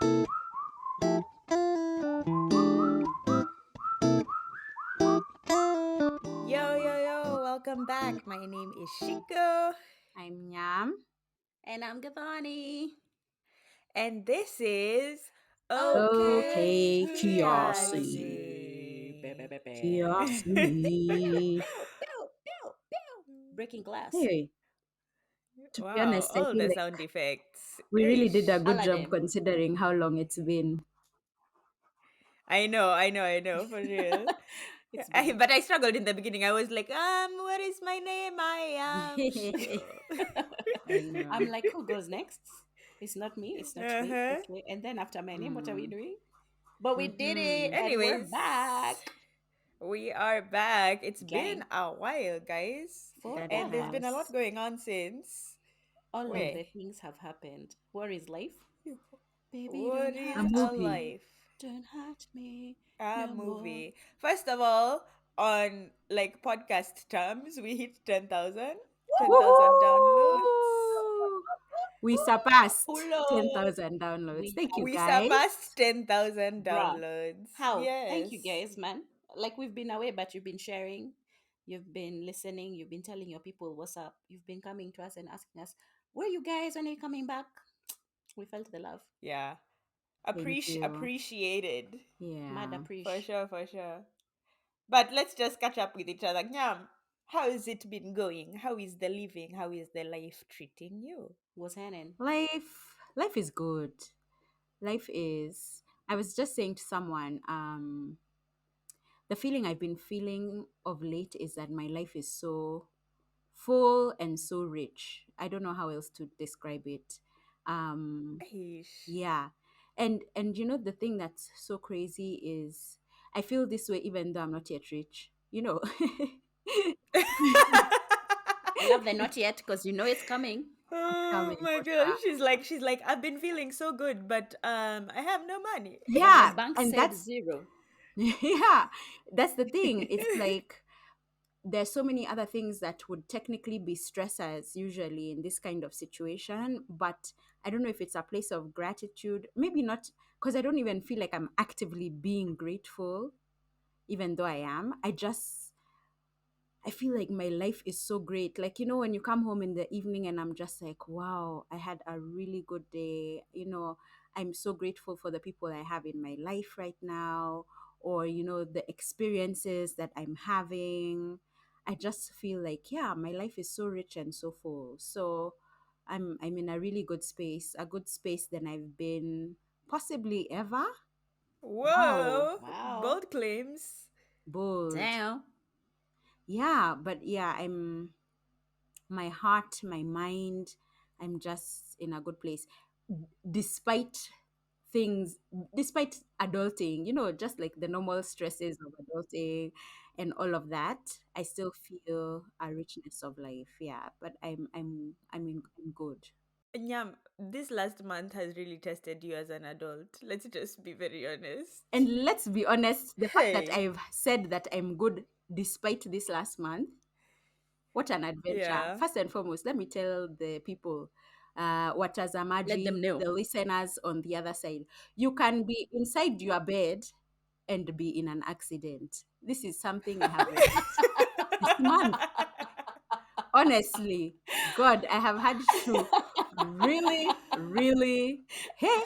Yo, yo, yo, welcome back. My name is Shiko, I'm Yam. And I'm Gavani. and this is Okay Okay, Curiosity. Curiosity. Curiosity. Pew, pew, pew, pew. Breaking glass. Hey, to be Wow, honest, I all feel the like sound effects. we really did a Ish. good job Aladdin. considering how long it's been. I know, for real. It's been. But I struggled in the beginning. I was like, what is my name? I am I Shiko. I'm know. like, who goes next? It's not me. It's not me. Uh-huh. Okay. And then after my name, what are we Mm. doing? But we did it Mm-hmm. and we're Anyways, back we are back. It's been gang a while, guys. That it And there's forever. been a lot has. going on since. All of Mm. the Where? things have happened. Where is life? Baby, What don't A is hurt a movie. me. life? Don't hurt me A no more. movie. First of all, on like podcast terms, we hit 10,000. 10,000 downloads. Woohoo! We surpassed Hello. 10,000 downloads. We Thank have you, We guys. surpassed 10,000 Bruh. downloads. How? Thank you Yes. guys, man. Like we've been away, but you've been sharing, you've been listening, you've been telling your people what's up, you've been coming to us and asking us, where you guys when are you coming back? We felt the love. Yeah. Thank you. Appreciated. Mad Yeah. For appreciate. sure, for sure. But let's just catch up with each other. Nyam, how has it been going? How is the living? How is the life treating you? Was happening. Life is good. Life is I was just saying to someone, the feeling I've been feeling of late is that my life is so full and so rich. I don't know how else to describe it. Um Ish. yeah. And you know the thing that's so crazy is I feel this way even though I'm not yet rich. You know. I love the not yet because you know it's coming. It's Oh coming my for gosh, sure. she's like, I've been feeling so good, but I have no money. But my Yeah, bank and said that's zero. yeah, that's the thing. It's like there's so many other things that would technically be stressors usually in this kind of situation, but I don't know if it's a place of gratitude. Maybe not, because I don't even feel like I'm actively being grateful, even though I am. I feel like my life is so great. Like, you know, when you come home in the evening and I'm just like, wow, I had a really good day. You know, I'm so grateful for the people I have in my life right now, or, you know, the experiences that I'm having. I just feel like, yeah, my life is so rich and so full. So I'm in a really good space, a good space than I've been possibly ever. Wow. Whoa, Wow. bold claims. Bold. Damn. Yeah, but yeah, my heart, my mind, I'm just in a good place. Despite things, despite adulting, you know, just like the normal stresses of adulting and all of that, I still feel a richness of life. Yeah, but I'm good. Nyam, this last month has really tested you as an adult. Let's just be very honest. And let's be honest, the fact that Hey. I've said that I'm good despite this last month, what an adventure. Yeah. First and foremost, let me tell the people, Let them Watazamaji, know. the listeners on the other side, you can be inside your bed and be in an accident. This is something I have witnessed this month. Honestly, God, I have had to really, hey.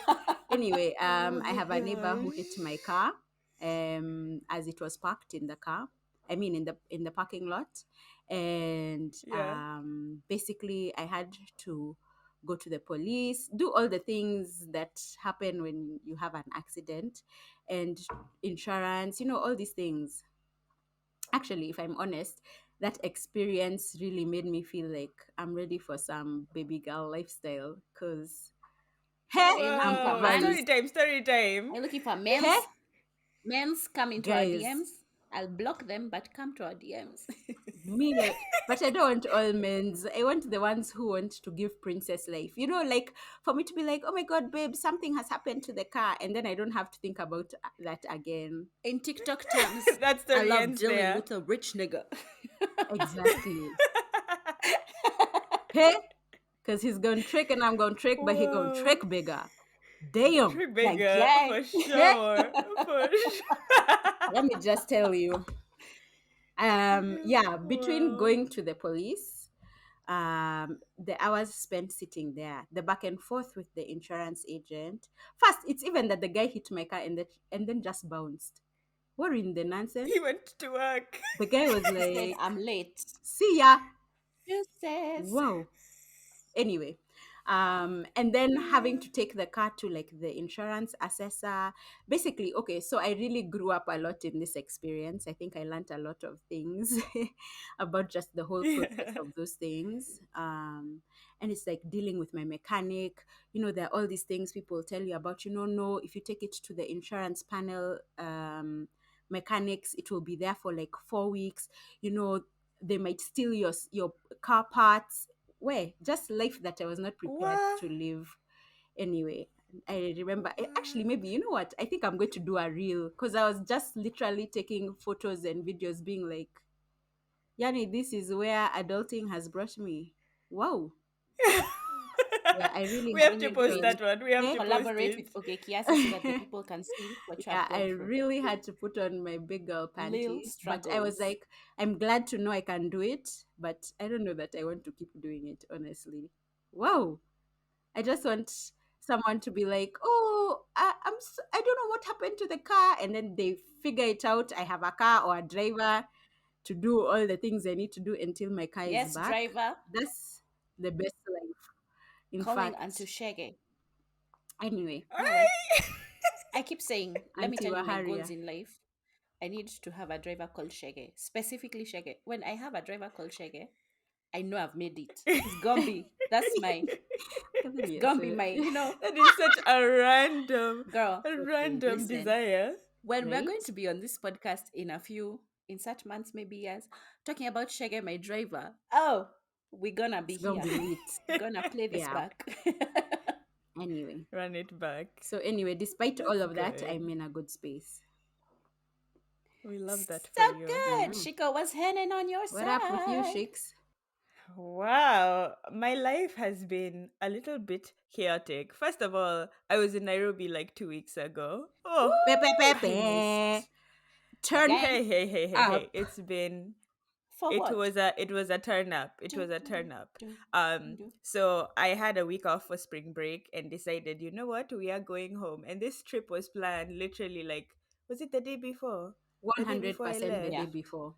Anyway, Oh I my have a neighbor who hit my gosh. car, as it was parked in the car. I mean, in the parking lot, and Yeah. basically, I had to go to the police, do all the things that happen when you have an accident, and insurance, you know, all these things. Actually, if I'm honest, that experience really made me feel like I'm ready for some baby girl lifestyle. Cause hey, Are you looking I'm for Whoa. mans? Story poised. time, story Are time. you looking for Hey, men's? Men's come into our guys, DMs. I'll block them, but come to our DMs. me, but I don't want all men's. I want the ones who want to give princess life. You know, like for me to be like, oh my god, babe, something has happened to the car, and then I don't have to think about that again. In TikTok terms, That I story love ends dealing there. with a rich nigga. Exactly. Hey, because he's gonna trick and I'm gonna trick, but he gonna Whoa. trick bigger. Damn. Gang, Trigger gang. for sure. For Let me just tell you. Yeah, between Wow. going to the police, the hours spent sitting there, the back and forth with the insurance agent. First, it's even that the guy hit my car and then just bounced. What in the nonsense? He went to work. The guy was He said, like, I'm late. "See ya." Deuces. Wow. Anyway, and then having to take the car to like the insurance assessor. Basically, okay, so I really grew up a lot in this experience. I think I learned a lot of things about just the whole process Yeah. of those things. And it's like dealing with my mechanic. There are all these things people tell you about. No, if you take it to the insurance panel, mechanics, it will be there for like 4 weeks. They might steal your car parts. Where just life that I was not prepared What? to live. Anyway, I remember, actually, maybe, you know what? I think I'm going to do a reel, because I was just literally taking photos and videos, being like, Yani, this is where adulting has brought me. Wow. Yeah, I really We had have When to you to do post it, put that one. We have eh? to post collaborate with it. Okay Kiasi so that the people can see what you have Yeah, I gone through. really had to put on my big girl Lil panties. But I was struggles. like, I'm glad to know I can do it, but I don't know that I want to keep doing it, honestly. Wow. I just want someone to be like, "Oh, I don't know what happened to the car," and then they figure it out. I have a car or a driver to do all the things I need to do until my car is Yes, back. driver, That's the best life. In calling Antu fact, Shege. anyway, Anyway, Ay! I keep saying, let me Auntie tell you my Waharia. goals in life. I need to have a driver called Shege, specifically Shege. When I have a driver called Shege, I know I've made it. It's Gumby. It's Yes, Gumby, That is such girl. a okay, random Listen, desire. when we're going right? to be on this podcast in such months, maybe years, talking about Shege, my driver, oh, we're gonna be It's gonna here. be lit. We're gonna play this Yeah. back. Anyway, Run it back. so anyway, despite all That's of that, good. I'm in a good space. We love that So for you. I good. know. Shiko was henning on your What up with you, side. Sheiks? Wow, my life has been a little bit chaotic. First of all, I was in Nairobi like 2 weeks ago. Oh, Pepe I Pepe. missed. Turn Gang, Hey. up. for what? It was a turn up. It Do, was a do, turn up. do, do. So I had a week off for spring break and decided, you know what, we are going home. And this trip was planned literally like, was it the day before? The day before I 100% the left. Yeah. day before.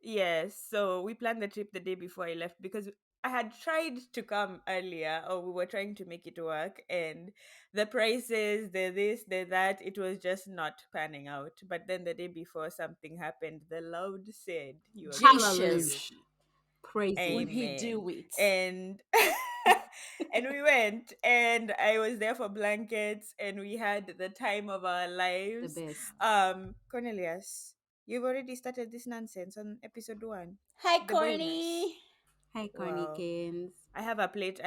Yes, so we planned the trip the day before I left because I had tried to come earlier, or we were trying to make it work, and the prices, the this, the that, it was just not panning out. But then the day before, something happened. The Lord said, "You are going to do Jesus. it." Hallelujah. Praise Will him. he Amen. do it? And and we went, and I was there for blankets, and we had the time of our The lives. best. Cornelius, you've already started this nonsense on episode 1. Hi, The brainers. Corny. Hi, Wow. Cornykins. I have a plate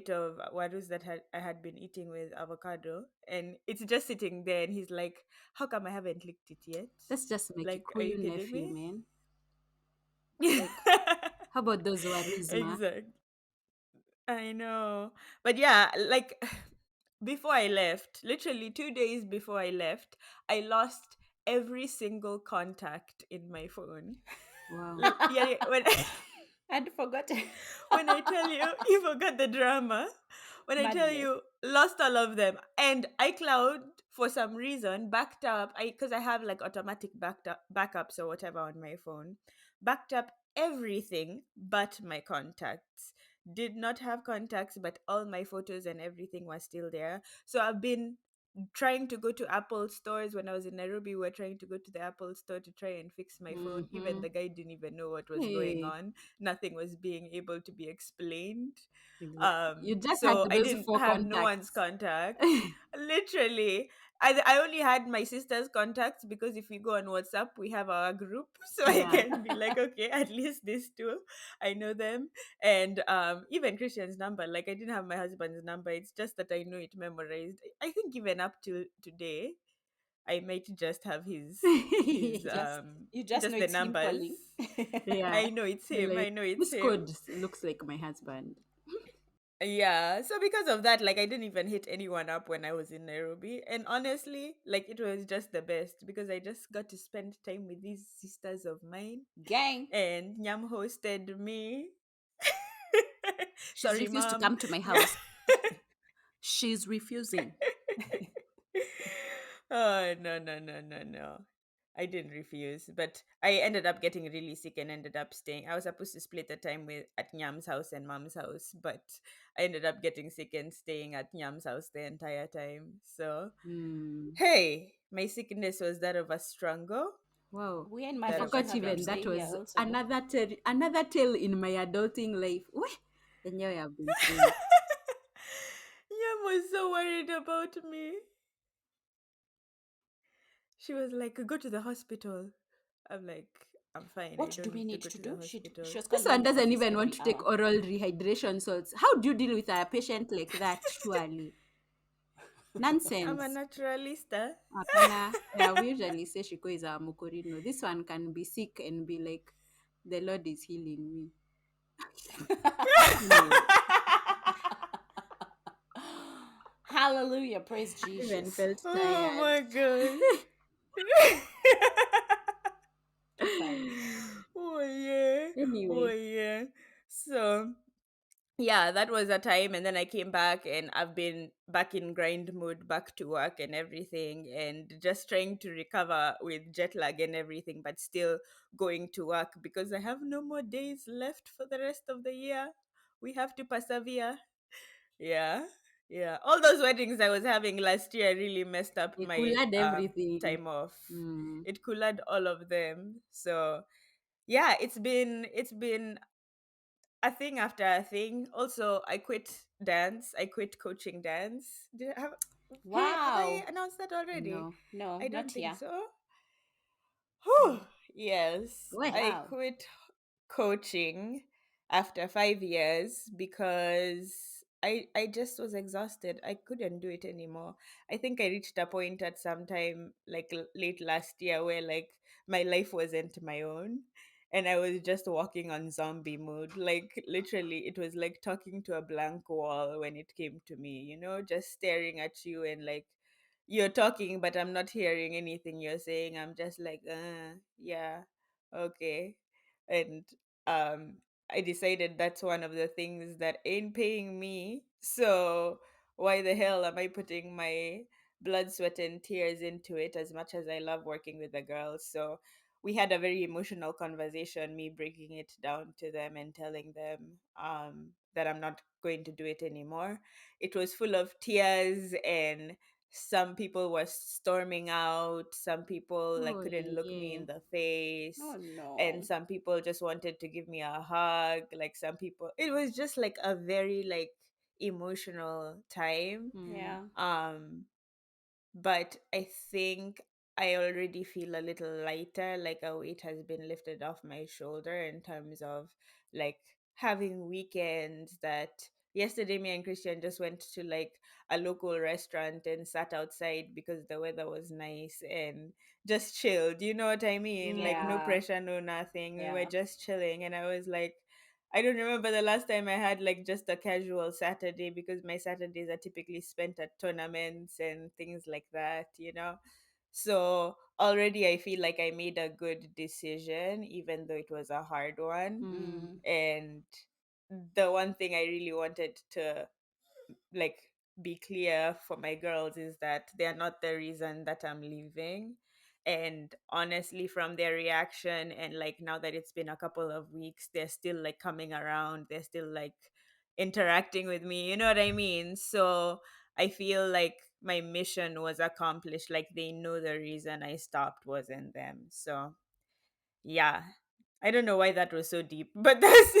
of warus that I had been eating with avocado, and it's just sitting there. And he's like, "How come I haven't licked it yet? That's just my Like, are you Kikuyu kidding nephew, me?" man. Like, how about those Warisma? Exactly. I know. But yeah, like before I left, literally 2 days before I left, I lost every single contact in my phone. Wow. Yeah, when I'd forgotten. when I tell you, you forgot the drama. When I tell Madness. you, lost all of them, and iCloud for some reason backed up. Because I have like automatic backups or whatever on my phone, backed up everything but my contacts. Did not have contacts, but all my photos and everything was still there. So I've been trying to go to Apple stores. When I was in Nairobi, we were trying to go to the Apple store to try and fix my phone. Even Mm-hmm. the guy didn't even know what was going Hey, on. Nothing was being able to be explained. exactly. You just had So I those didn't four have no one's contacts. contact. Literally, I only had my sister's contacts because if we go on WhatsApp, we have our group, so I Yeah. can be like, okay, at least these two, I know them, and even Christian's number. Like I didn't have my husband's number. It's just that I know it memorized. I think even up till today, I might just have his Just you just know just the it's him numbers. calling. Yeah. I know it's Be him. like, I know it's this him. code looks like my husband. Yeah, so because of that, like I didn't even hit anyone up when I was in Nairobi. And honestly, like it was just the best because I just got to spend time with these sisters of mine Gang. and Nyam hosted me. She's Sorry, refused to mom. come to my house. She's refusing. Oh, no, no, no, no, no. I didn't refuse, but I ended up getting really sick and ended up staying. I was supposed to split the time with at Nyam's house and mom's house, but I ended up getting sick and staying at Nyam's house the entire time. So, Hmm. hey, my sickness was that of a struggle, Wow. We and my I that of a husband forgot have to even that stay struggle. here was also. another tale in my adulting life. Weh, enyewe I've been through. Nyam was so worried about me. She was like, "Go to the hospital." I'm like, "I'm fine. I What do don't we need to need go to to the do? She hospital." was This calling me one in the doesn't office even want every to take hour. oral rehydration salts. How do you deal with a patient like that, surely? I'm a Nonsense. naturalista. Hapana. Yeah, we usually say Shiko is a mokorino. This one can be sick and be like, the Lord is healing me. Anyway, Hallelujah. Praise I even Jesus. felt Oh tired. my god. Too funny. Oh yeah. Oh Anyway, yeah. So yeah, that was a time, and then I came back and I've been back in grind mode, back to work and everything, and just trying to recover with jet lag and everything, but still going to work because I have no more days left for the rest of the year. We have to persevere. Yeah. Yeah. All those weddings I was having last year really messed up they my cooled everything. time off. Hmm. It cooled all of them. So yeah, it's been a thing after a thing. Also, I quit dance. I quit coaching dance. Have I Wow. announced that already? No. No, I not don't think here. so. No. Whew. Yes, Where? I Wow. quit coaching after 5 years because I just was exhausted. I couldn't do it anymore. I think I reached a point at some time like late last year where like my life wasn't my own and I was just walking on zombie mode. Like literally it was like talking to a blank wall when it came to me, just staring at you and like you're talking, but I'm not hearing anything you're saying. I'm just like, yeah, okay. And um, I decided that's one of the things that ain't paying me. So why the hell am I putting my blood, sweat, and tears into it as much as I love working with the girls? So we had a very emotional conversation, me breaking it down to them and telling them that I'm not going to do it anymore. It was full of tears and some people were storming out, some people like Oh, couldn't look me yeah. in the face, Oh and no. some people just wanted to give me a hug. Like some people, it was just like a very like emotional time. Hmm. Yeah. um but I think I already feel a little lighter, like a weight has been lifted off my shoulder in terms of like having weekends that yesterday me and Christian just went to like a local restaurant and sat outside because the weather was nice and just chilled. You know what I mean? Like no Yeah. pressure, no nothing. We were Yeah. just chilling and I was like I don't remember the last time I had like just a casual Saturday because my Saturdays are typically spent at tournaments and things like that. So already I feel like I made a good decision, even though it was a hard one. Hmm. Mm. And the one thing I really wanted to like be clear for my girls is that they are not the reason that I'm leaving. And honestly, from their reaction, and like now that it's been a couple of weeks, they're still like coming around, they're still like interacting with me, you know what I mean? So I feel like my mission was accomplished. Like they know the reason I stopped wasn't them. So yeah, I don't know why that was so deep, but that's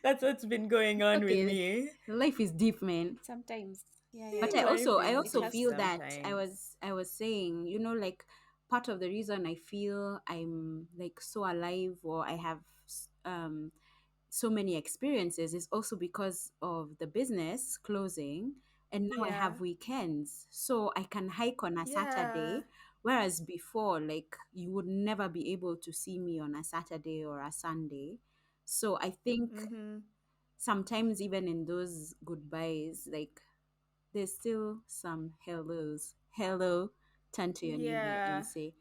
that's what's been going It's on with okay. me. Life is deep, man. Sometimes. Yeah, yeah, But I yeah. Life also I is It also deep has feel to. that sometimes. I was saying, like part of the reason I feel I'm like so alive or I have so many experiences is also because of the business closing, and now I Yeah. have weekends so I can hike on a Yeah. Saturday, whereas before like you would never be able to see me on a Saturday or a Sunday. So I think Mm-hmm. sometimes even in those goodbyes, like there's still some hellos. Hello, turn to your neighbor and Yeah. say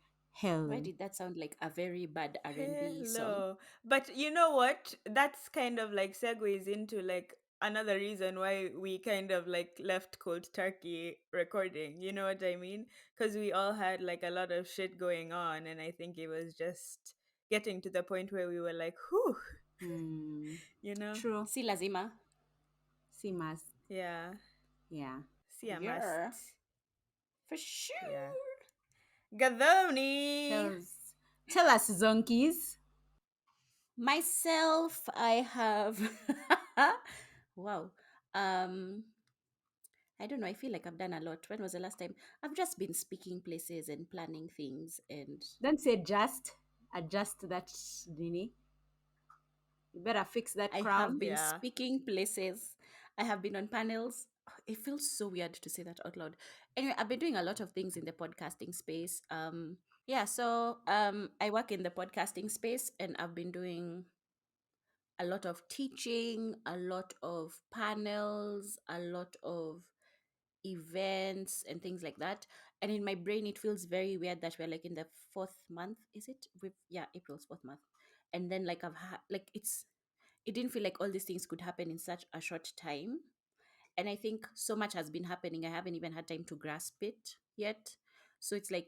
Why hello. did that sound like a very bad R&B song? Hello. But you know what? That's kind of like segues into like another reason why we kind of like left cold turkey recording. You know what I mean? Because we all had like a lot of shit going on, and I think it was just getting to the point where we were like, whew, Hmm. you know? True. Si lazima. See, must. Yeah. Yeah. See, I must. Yeah, for sure. Yeah. Gadoni. Tell us, tell us, Zonkies. Myself, I have wow. Um I don't know, I feel like I've done a lot. When was the last time? I've just been speaking places and planning things, and Don't say just. Adjust that, Nini. You better fix that I have crown. been Yeah. speaking places. I have been on panels. It feels so weird to say that out loud. Anyway, I've been doing a lot of things in the podcasting space. Yeah, so I work in the podcasting space, and I've been doing a lot of teaching, a lot of panels, a lot of events and things like that. And in my brain it feels very weird that we're like in the fourth month, is it? With yeah, April's fourth month. And then like it didn't feel like all these things could happen in such a short time. And I think so much has been happening, I haven't even had time to grasp it yet. So it's like,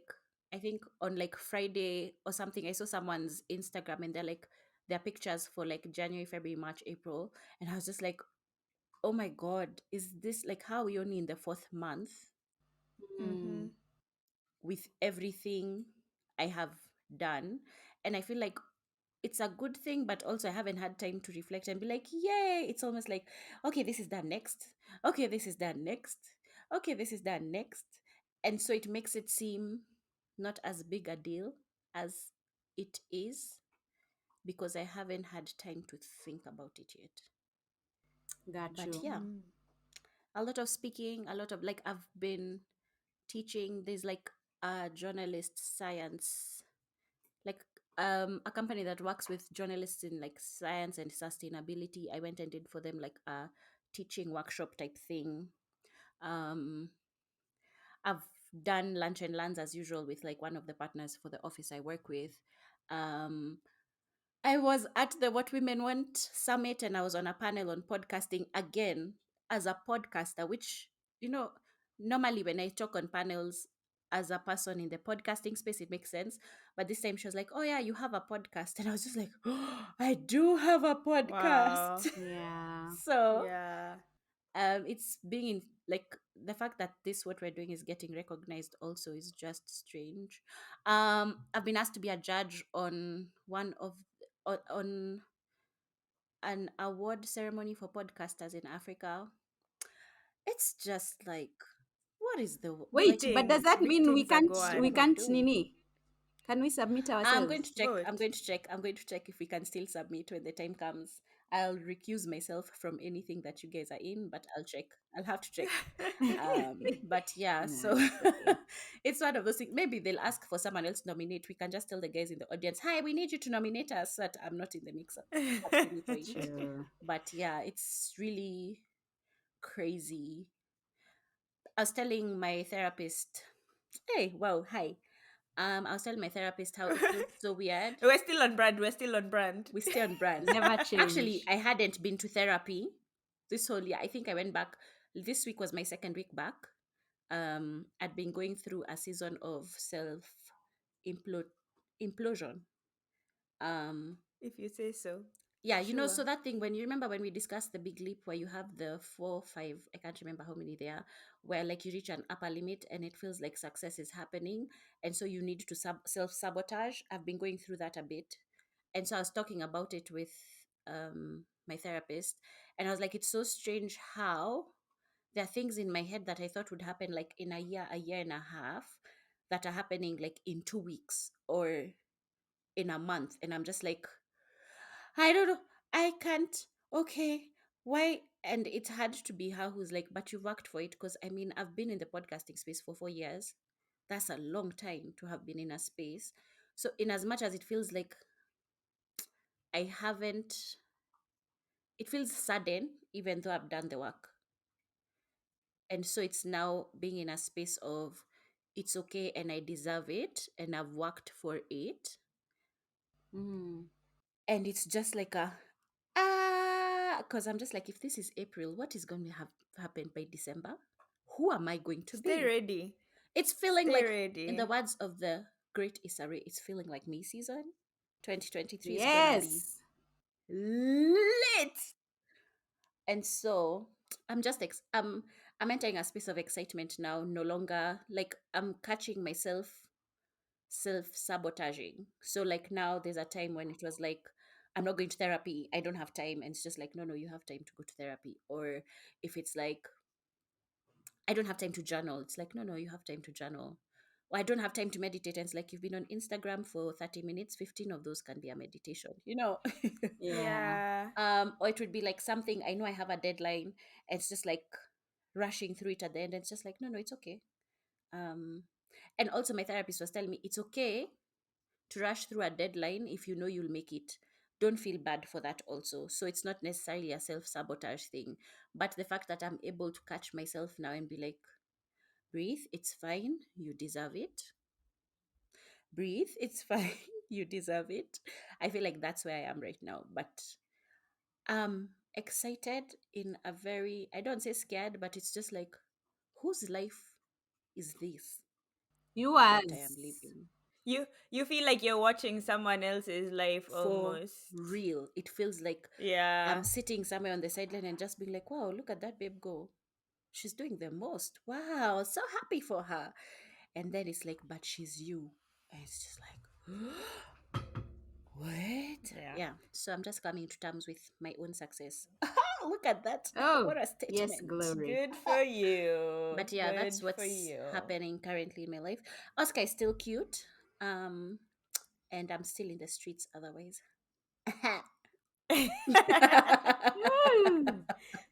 I think on like Friday or something, I saw someone's Instagram and they're like, their pictures for like January, February, March, April, and I was just like, oh my god, is this like, how are we only in the fourth month Hmm. Mm-hmm. with everything I have done? And I feel like it's a good thing, but also I haven't had time to reflect and be like, yay. It's almost like, okay, this is done next. Okay, this is done next. Okay, this is done next. And so it makes it seem not as big a deal as it is, because I haven't had time to think about it yet. Got But you. yeah, a lot of speaking, a lot of like, I've been teaching. There's like a journalist science, like a company that works with journalists in like science and sustainability. I went and did for them like a teaching workshop type thing. um I've done lunch and lands as usual with like one of the partners for the office I work with. um I was at the What Women Want Summit, and I was on a panel on podcasting again as a podcaster, which, you know, normally when I talk on panels as a person in the podcasting space, it makes sense. But this time she was like, oh, yeah, you have a podcast. And I was just like, oh, I do have a Wow. podcast. Yeah. So Yeah. it's being in like, the fact that this what we're doing is getting recognized also is just strange. I've been asked to be a judge on one of on an award ceremony for podcasters in Africa. It's just like, what is the Big Wait, like? but does things. that Big mean we things are can't? What do We going. we can't, do? Nini? Can we submit I'm going to ourselves? check. I'm Vote. going to check. I'm going to check if we can still submit when the time comes. I'll recuse myself from anything that you guys are in, but I'll check. I'll have to check. But yeah, No, so it's okay. it's one of those things. Maybe they'll ask for someone else to nominate. We can just tell the guys in the audience, "Hi, we need you to nominate us." So that I'm not in the mix at any point. True. But yeah, it's really crazy. I was telling my therapist, hey, wow, hi. I was telling my therapist how it feels so weird. We're still on brand. We're still on brand. We stay on brand. Never Actually, change. I hadn't been to therapy this whole year. I think I went back. This week was my second week back. I'd been going through a season of self implosion. Um, If you say so. yeah, you know, Sure. so that thing, when you remember when we discussed the big leap, where you have the 4 5, I can't remember how many there are, where like you reach an upper limit and it feels like success is happening, and so you need to self sabotage. I've been going through that a bit, and so I was talking about it with my therapist, and I was like, it's so strange how there are things in my head that I thought would happen like in a year and a half, that are happening like in 2 weeks or in a month, and I'm just like, I don't know. I can't. Okay. Why? And it had to be her who's like, but you worked for it. Because I mean, I've been in the podcasting space for 4 years. That's a long time to have been in a space. So, in as much as it feels like I haven't it feels sudden, even though I've done the work. And so it's now being in a space of it's okay and I deserve it and I've worked for it. Mm. And it's just like a because I'm just like, if this is April, what is going to have happened by December? Who am I going to Stay be? ready. It's feeling Stay like, in the ready. words of the great Isari, it's feeling like me season. 2023 is gonna be Yes. lit. And so I'm just I'm entering a space of excitement now, no longer like I'm catching myself self-sabotaging. So like now there's a time when it was like, I'm not going to therapy, I don't have time, and it's just like, no, you have time to go to therapy. Or if it's like, I don't have time to journal, it's like, no, you have time to journal. Or I don't have time to meditate, and it's like, you've been on Instagram for 30 minutes, 15 of those can be a meditation, you know. Yeah. Yeah. Or it would be like something, I know I have a deadline, and it's just like rushing through it at the end, and it's just like, no, it's okay. um and also my therapist was telling me it's okay to rush through a deadline if you know you'll make it. Don't feel bad for that also. So it's not necessarily a self-sabotage thing, but the fact that I'm able to catch myself now and be like, breathe, it's fine, you deserve it. Breathe, it's fine, you deserve it. I feel like that's where I am right now. But excited in a very, I don't say scared, but it's just like, whose life is this that I am Yours. living? You feel like you're watching someone else's life For almost. real, it feels like I'm Yeah. sitting somewhere on the sideline and just being like, wow, look at that babe go. She's doing the most. Wow, so happy for her. And then it's like, but she's you. And it's just like, what? Yeah. Yeah. So I'm just coming to terms with my own success. Look at that. Oh, What a yes, statement. glory. Good for you. But yeah, that's Good for what's you. happening currently in my life. Oscar is still cute. Um, and I'm still in the streets otherwise. Mm.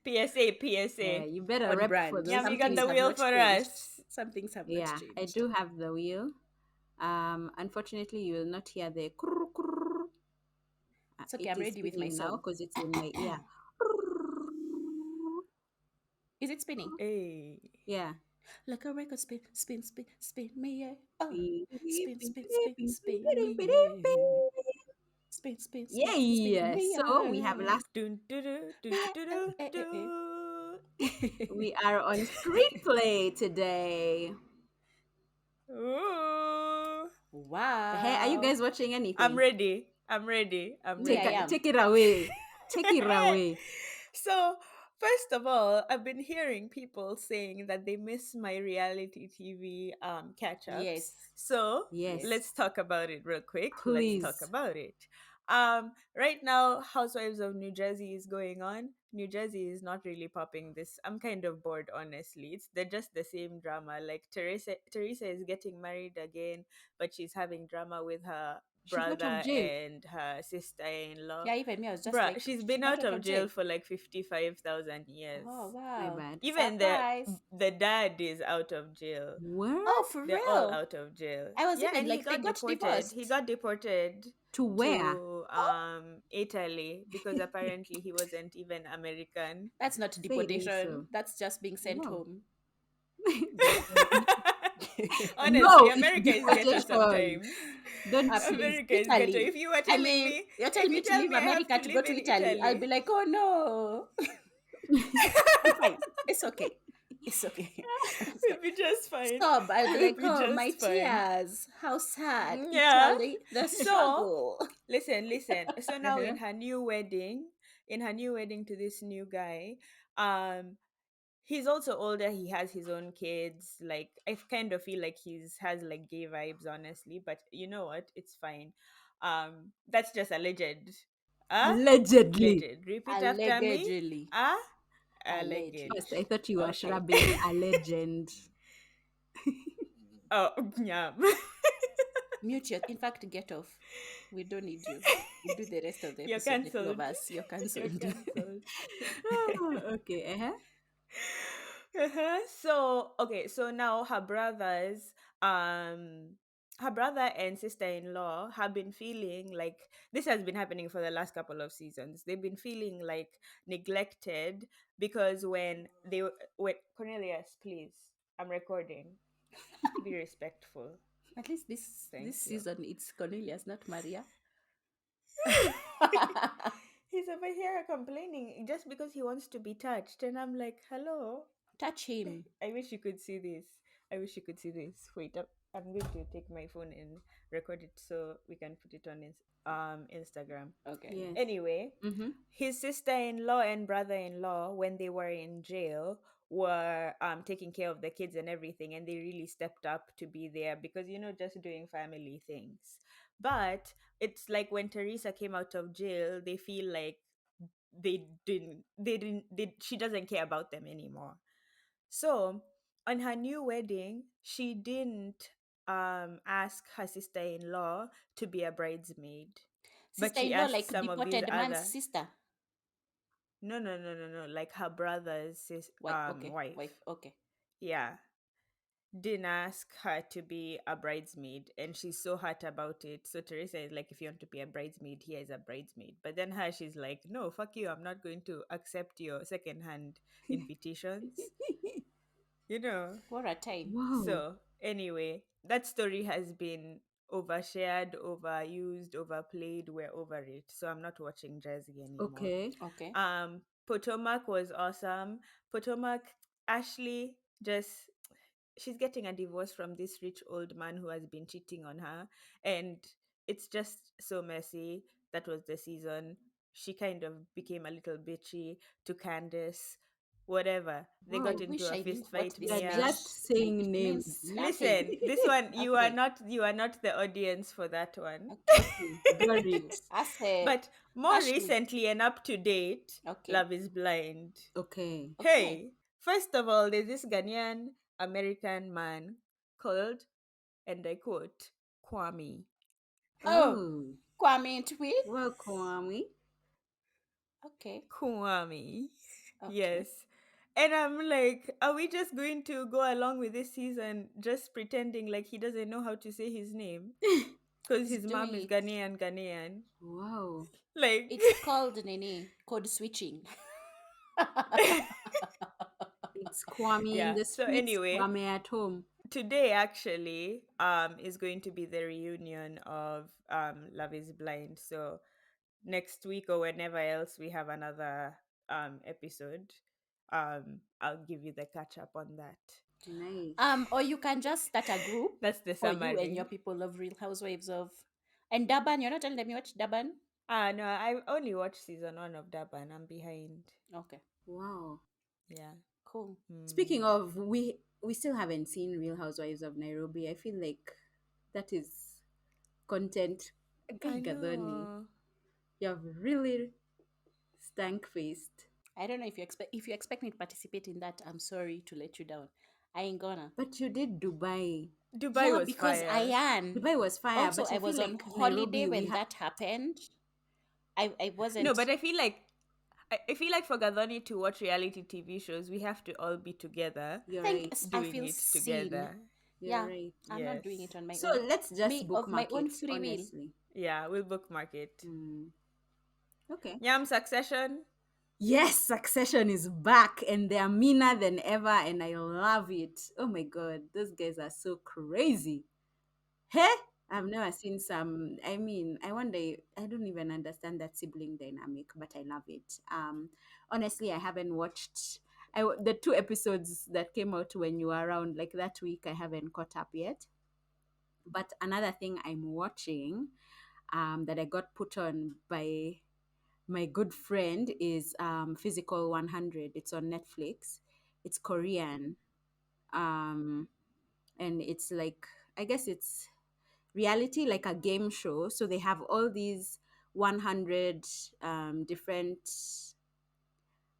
PSA, Yeah, PSA. you better On rep for brand. those Yum, you Some got things the have wheel not for changed. us. Some things have not Yeah, I changed. do have the wheel. Unfortunately, you will not hear the kurr, kurr. It's okay, It I'm is ready with my spinning now song. because it's in my ear. Is it spinning? Hey. Yeah. Like a record spin, spin, spin, spin me, yeah. Oh, Yeah. spin, spin, spin, spin me, yeah. Spin, spin, spin, spin me, So we have yeah. last. Dun, dun, dun, dun, dun, dun, Eh. dun. We are on screenplay today. Ooh. Hey, are you Wow. guys watching I'm anything? ready. I'm ready. I'm Me, I ready. am. Take it away. Take it away. So, first of all, I've been hearing people saying that they miss my reality TV catch ups. Yes. So, Yes, Yes. let's talk about it real quick. Let's talk please. about it. Right now, Housewives of New Jersey is going on. New Jersey is not really popping this. I'm kind of bored, honestly. They're just the same drama. Like Teresa is getting married again, but she's having drama with her She's out of brother jail. and her sister-in-law. Yeah, even me, I was just Bruh, like, she's she been got out out of of jail jail. for like 55,000 years. Oh, My wow. bad. Even Surprise. the dad is out of jail. Oh, What? for They're all real? out of jail. I was Yeah, even and he like, they got got deported. He divorced. got deported To where? to Oh, Italy because apparently he wasn't even American. that's not Say it ain't deportation. so. That's just being sent Wow. home. Honestly, No, it's America is ghetto deportation. sometimes. Don't. Please, America is ghetto. Italy. If you were I telling mean, me, you're if telling you me to tell leave me I have America to to go live to in Italy. I'll Italy, be like, oh no. I'm fine. It's okay. It's okay. So, it'd be just fine. stop. I'll be It'd like, be oh, my just fine. tears. How sad. Yeah. Italy, the So struggle. listen. So now Uh-huh. in her new wedding to this new guy, um, he's also older. He has his own kids. Like I kind of feel like he's has like gay vibes, honestly. But you know what? It's fine. That's just alleged. Ah, Allegedly. alleged. Repeat after me. Allegedly. Ah, Alleged. alleged. First, I thought you were Okay. shrubbing a legend. Oh, yeah. Mute your. In fact, get off. We don't need you. We'll do the rest of the You're episode, the two of cancelled. us. You're You're cancelled. cancelled. Oh, okay. Uh-huh. So okay, so now her brothers, um, her brother and sister-in-law have been feeling like this has been happening for the last couple of seasons. They've been feeling like neglected because when Cornelius, please, I'm recording. Be respectful. At least this Thank you. season it's Cornelius, not Maria. He's over here complaining just because he wants to be touched, and I'm like, hello. Touch him. I wish you could see this. I wish you could see this. Wait, I'm going to take my phone and record it so we can put it on Instagram. Okay. Yes. Anyway, Mm-hmm. his sister-in-law and brother-in-law, when they were in jail, were taking care of the kids and everything, and they really stepped up to be there because just doing family things. But it's like when Teresa came out of jail, they feel like she doesn't care about them anymore. So on her new wedding, she didn't ask her sister-in-law to be a bridesmaid, but she Sister-in-law, asked like some of these deported man's other. sister. No, no, no, no, no, like her brother's Wife. Okay. wife. Wife. Okay. Yeah, didn't ask her to be a bridesmaid, and she's so hurt about it. So Teresa is like, if you want to be a bridesmaid, here is a bridesmaid. But then she's like, no, fuck you, I'm not going to accept your secondhand invitations. You know. What a time. Wow. So anyway, that story has been overshared, overused, overplayed. We're over it. So I'm not watching Jersey anymore. Okay. Okay. Potomac was awesome. Potomac, Ashley, just she's getting a divorce from this rich old man who has been cheating on her, and it's just so messy. That was the season. She kind of became a little bitchy to Candace. Whatever. They I got Wow. into wish a I knew fist what fight. You this are Mia. meant. just Maybe saying it means names. nothing. Listen, this one Okay. you are not the audience for that one. Okay. Okay. Got it. I say But more Ashley. recently and up to date, Okay. Love is Blind. Okay. Okay. Hey, first of all, there's this Ghanaian American man called, and I quote, Kwame. Oh, Oh. Kwame Tweet. Well, Kwame. Okay. Kwame. Okay. Yes. And I'm like, are we just going to go along with this season just pretending like he doesn't know how to say his name? Because He's his mom doing is it. Ghanaian. Wow. Like, It's called Nini code switching. It's Kwame in yeah. the So streets, anyway, Kwame at home. today actually is going to be the reunion of Love is Blind. So next week or whenever else we have another episode, I'll give you the catch up on that. Nice. Or you can just start a group That's the for you and your summary. people of Real Housewives of. And Daban, you're not telling them you watch Daban? No, I only watched season 1 of Daban. I'm behind. Okay, Wow. Yeah. cool. Speaking of, we still haven't seen Real Housewives of Nairobi. I feel like that is content. I Guy Gadoni, know. you have really stank faced. I don't know if you expect me to participate in that. I'm sorry to let you down. I ain't gonna. But you did Dubai. Dubai Yeah, was because I fire. am. Dubai was fire, Also, but I I feel was on like holiday Nairobi, when that happened. I No, wasn't. but I feel like for Gadoni to watch reality TV shows, we have to all be together, you're Think right. I doing feel it seen. together. You're Yeah, right. I'm not Yes. doing it on my So own. let's just Me of my bookmark own it, free will. honestly. Yeah, we'll bookmark it. Okay. Yam Succession. Yes, Succession is back and they are meaner than ever, and I love it. Oh my god, those guys are so crazy. Hey, I've never seen some. I mean, I wonder. I don't even understand that sibling dynamic, but I love it. Honestly, I haven't watched. The 2 episodes that came out when you were around, like that week, I haven't caught up yet. But another thing I'm watching, that I got put on by my good friend is Physical 100. It's on Netflix. It's Korean. Um, and it's like, I guess it's reality, like a game show. So they have all these 100 different,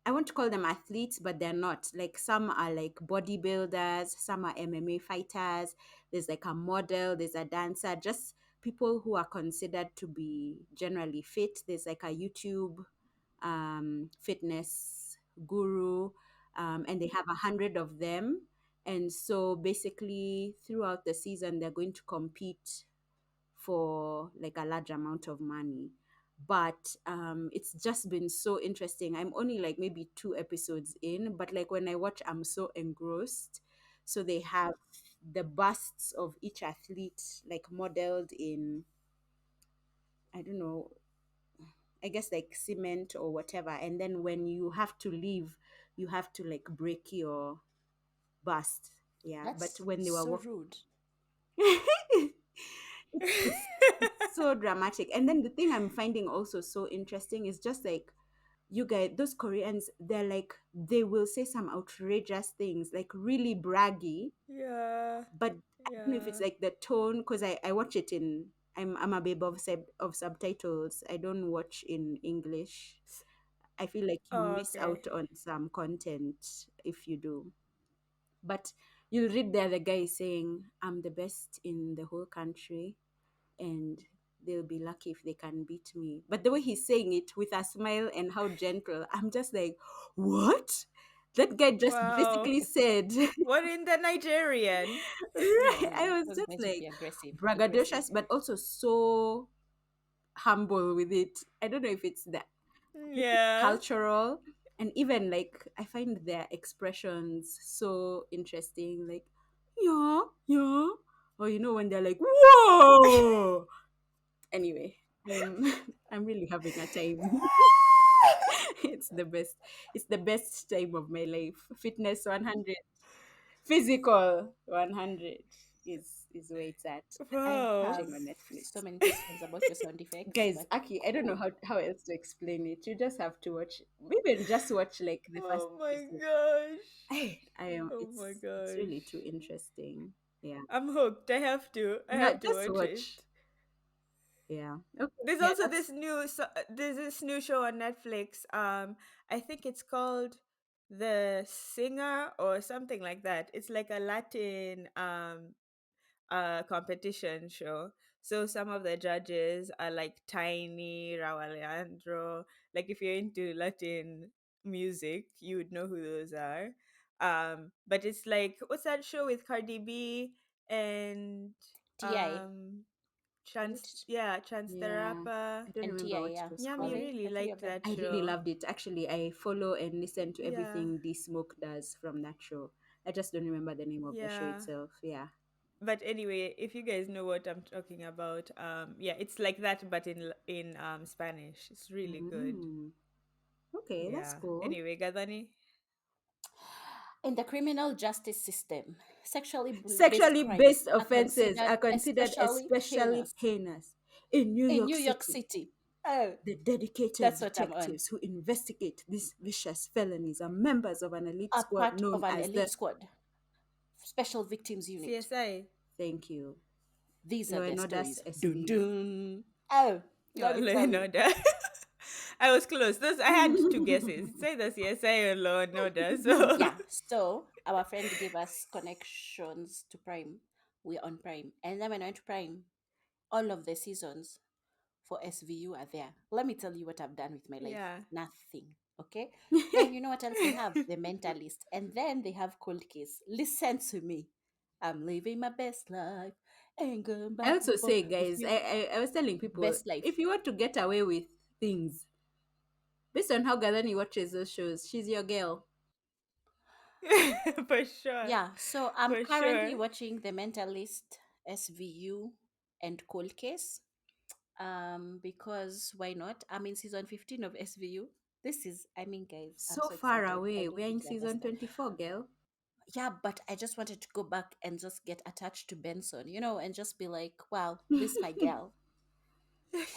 I want to call them athletes, but they're not. Like some are like bodybuilders, some are MMA fighters. There's like a model, there's a dancer, just people who are considered to be generally fit. There's like a YouTube fitness guru, and they have 100 of them. And so basically throughout the season they're going to compete for like a large amount of money. But it's just been so interesting. I'm only like maybe 2 episodes in, but like when I watch, I'm so engrossed. So they have the busts of each athlete like modeled in, I don't know, I guess like cement or whatever. And then when you have to leave, you have to like break your bust. Yeah. But That's when they were so rude. it's so dramatic. And then the thing I'm finding also so interesting is just like, you guys, those Koreans, they're like, they will say some outrageous things, like really braggy. Yeah. But I don't know if it's Yeah. like the tone, because I watch it in, I'm a babe of subtitles. I don't watch in English. I feel like you Oh, miss okay. out on some content if you do. But you'll read there the guy is saying, I'm the best in the whole country and they'll be lucky if they can beat me. But the way he's saying it with a smile and how gentle, I'm just like, what? That guy just Wow. basically said, What in the Nigerian? right? No, I was those just guys would like be aggressive. Aggressive. braggadocious, but also so humble with it. I don't know if it's that, if it's Yeah. cultural. And even like, I find their expressions so interesting. Like, yeah, yeah. Or, when they're like, whoa. Anyway, I'm I'm really having a time. It's the best. It's the best time of my life. Fitness 100, physical 100 is where it's at. I Wow. have Watching on so Netflix. many questions about your sound effects, Guys, but Aki, I don't know cool. how else to explain it. You just have to watch. Maybe just watch like the first Oh my episode. gosh. I am. Oh my It's gosh. really too interesting. Yeah. I'm hooked. I have to. I Yeah. have to Just watch it. watch. Yeah. Okay. There's Yeah. also That's. this there's this new show on Netflix. I think it's called The Singer or something like that. It's like a Latin competition show. So some of the judges are like Tiny, Raul Alejandro. Like if you're into Latin music, you would know who those are. But it's like, what's that show with Cardi B and TI. Was Chance? it? Yeah, Chance the Yeah. Rapper. I don't And remember TI, what it yeah. was Yeah, me called. Probably really the three of liked them. that I really show. loved it. Actually, I follow and listen to Yeah, everything D Smoke does from that show. I just don't remember the name of the show yeah. itself. Yeah. But anyway, if you guys know what I'm talking about, yeah, it's like that, but in Spanish. It's really good. Mm. Okay, that's Yeah. cool. Anyway, Gadani. In the criminal justice system, sexually based Sexually crimes based are offenses considered are considered especially especially heinous heinous. In New in York New York City, City. Oh, the dedicated that's what I'm on. detectives who investigate these vicious felonies are members of an elite A squad part known of an as elite the. squad, Special Victims Unit. CSI. Thank you. These are Law their and Order's stories. Dun SVU. dun. Oh, Oh, let me Law tell and you. Order. I was close. Those I had two guesses. It's either CSI or Law and Order. So Yeah, so our friend gave us connections to Prime. We're on Prime. And then when I went to Prime, all of the seasons for SVU are there. Let me tell you what I've done with my life. yeah. Nothing. Okay. Then you know what else they have? The Mentalist. And then they have Cold Case. Listen to me. I'm living my best life. Ain't going I back and also forth say, with guys, you. I was telling people, Best life. if you want to get away with things, based on how Gadani watches those shows, she's your girl. For sure. Yeah. So I'm For currently sure. watching The Mentalist, SVU, and Cold Case. Because why not? I'm in season 15 of SVU. This is, I mean, guys, I'm So so far excited. I away. don't We're in think you season understand. 24, girl. Yeah, but I just wanted to go back and just get attached to Benson, and just be like, wow, this is my gal.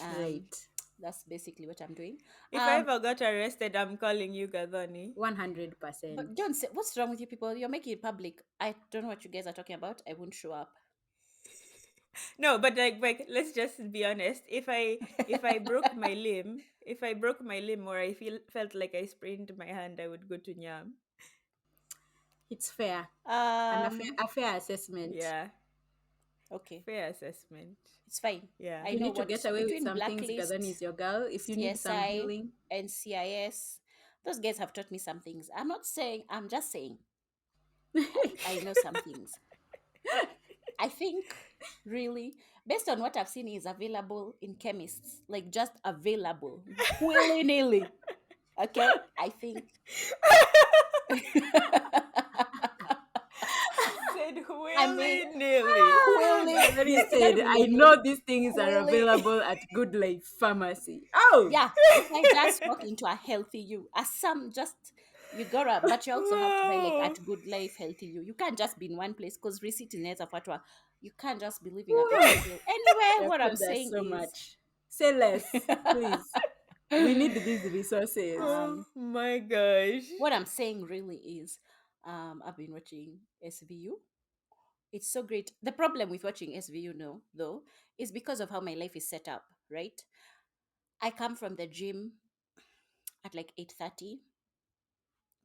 Um, Right. that's basically what I'm doing. If I Um, ever got arrested, I'm calling you Gadani. 100%. but don't say what's wrong with you people. You're making it public. I don't know what you guys are talking about. I won't show up. No, but like let's just be honest. If I broke my limb, or I felt like I sprained my hand, I would go to Nyam. It's fair. And Um, a fair assessment. Yeah, okay, fair assessment. it's fine. Yeah. I You know need to get what away with between some things, Blacklist, Gadani is your girl. If you need some CSI, healing, and CIS, those guys have taught me some things. I'm not saying. I'm just saying. I know some things. I think really, based on what I've seen, is available in chemists, like just available willy nilly. Okay, I think. Said I mean, willy nilly. willy. Somebody You said, cannot I believe know these things are willy. available at Good Life Pharmacy. Oh, Yeah, you can just walk into a healthy you. As some just you gotta, but you also have to buy like Wow. at Good Life Healthy You. You can't just be in one place because receipt in fatwa. You can't just be living a whew. paper trail. Anyway, what I'm Records saying so is, much. Say less, please. We need these resources. um, Oh my gosh. what I'm saying really is, I've been watching SVU. It's so great. The problem with watching SVU, no, though, is because of how my life is set up. Right, I come from the gym at like 8:30.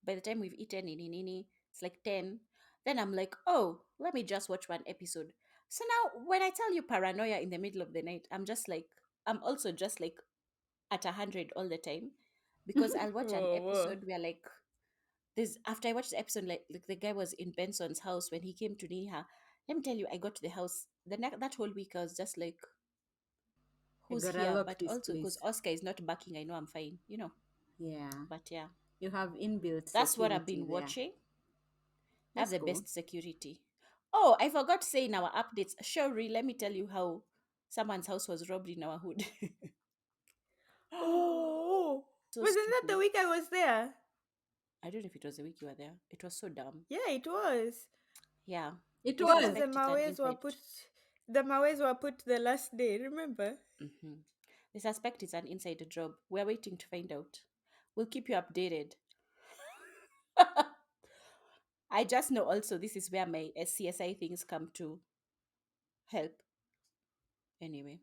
By the time we've eaten nini, it's like 10. Then I'm like, oh, let me just watch one episode. So now when I tell you paranoia in the middle of the night, I'm also just like at 100 all the time, because I'll watch an Whoa, whoa. episode where like this after I watched the episode, like the guy was in Benson's house when he came to Niha. Let me tell you, I got to the house that whole week. I was just like, I who's gotta here? lock But this also because place. Oscar is not backing, I know I'm fine. Yeah. But yeah, You have inbuilt that's what I've security been there. watching. I have That's the cool. best security. Oh, I forgot to say in our updates, Shori, let me tell you how someone's house was robbed in our hood. Oh, So wasn't that the stupid. week I was there? I don't know if it was the week you were there. It was so dumb. Yeah, it was. Yeah. It They Because was. the suspect it's an Mawes were inside. put, the Mawes were put the last day. Remember? hmm They suspect it's an inside job. We're waiting to find out. We'll keep you updated. I just know also this is where my CSI things come to help. Anyway.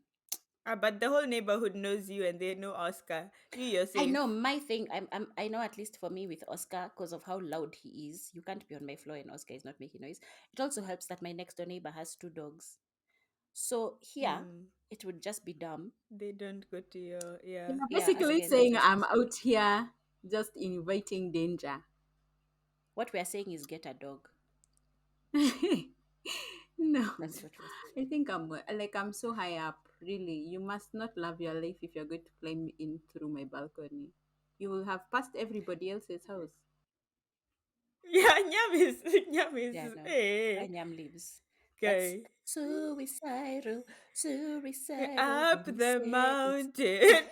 But the whole neighborhood knows you, and they know Oscar. You're I safe. know my thing. I know at least for me with Oscar, because of how loud he is. You can't be on my floor and Oscar is not making noise. It also helps that my next door neighbor has two dogs. So here, Hmm. it would just be dumb. They don't go to your, yeah. You're Yeah, as basically again, that's saying why I'm she's. out here just inviting danger. What we are saying is get a dog. No. That's what we're saying. I think I'm so high up. Really, you must not love your life if you're going to climb in through my balcony. You will have passed everybody else's house. Yeah, Nyam is, Yeah, no. hey, Anyam leaves. That's okay. suicidal, suicidal, Up he the says. mountain,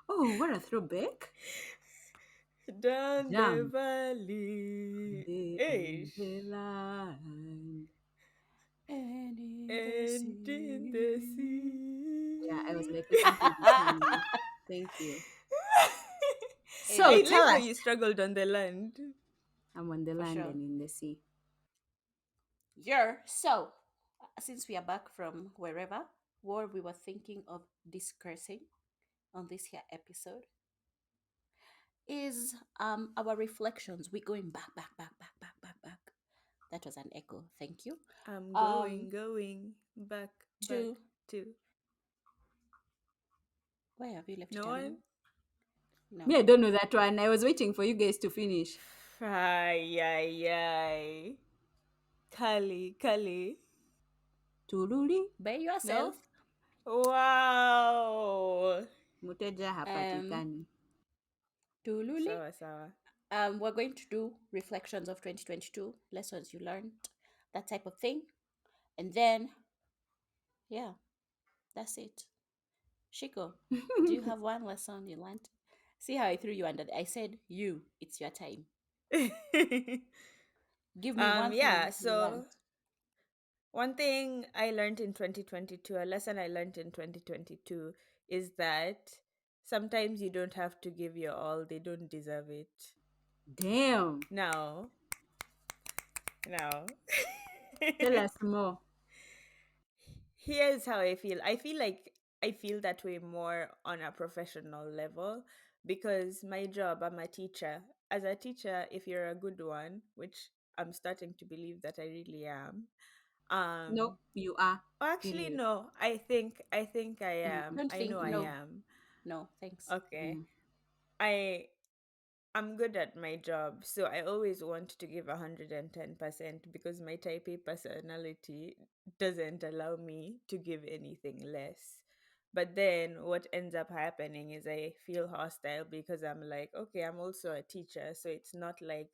Oh, what a throwback! down the Jump valley, the ish, line. And in the and in the sea. Yeah, I was sea. like, listen to this song. Thank you. So Hey, I tell like how us. you struggled on the land. I'm on the for land sure. and in the sea. So, since we are back from wherever, what we were thinking of discussing on this here episode is our reflections. We're going back. That was an echo. Thank you. I'm Um going back to to where have you left no Tamil? one. No. Me, I don't know that one. I was waiting for you guys to finish. Ay, ay, ay. Kali. Tululi, By No? yourself. Wow. muteja Um hapatikani. Tululi. Sawa. We're going to do reflections of 2022, lessons you learned, that type of thing. And then, yeah, that's it. Shiko, do you have one lesson you learned? See how I threw you under? I said you. It's your time. Give me one Yeah, thing you so learned. one thing I learned in 2022, a lesson I learned in 2022 is that sometimes you don't have to give your all, they don't deserve it. Damn. Now, now. Tell us more. Here's how I feel. I feel that way more on a professional level because my job, I'm a teacher. As a teacher, if you're a good one, which I'm starting to believe that I really am, No, um you are. actually Period. no, I think I am. Don't I know think I no. am. No, thanks. Okay. Mm. I I'm good at my job, so I always want to give 110% because my type A personality doesn't allow me to give anything less. But then what ends up happening is I feel hostile because I'm like, okay, I'm also a teacher, so it's not like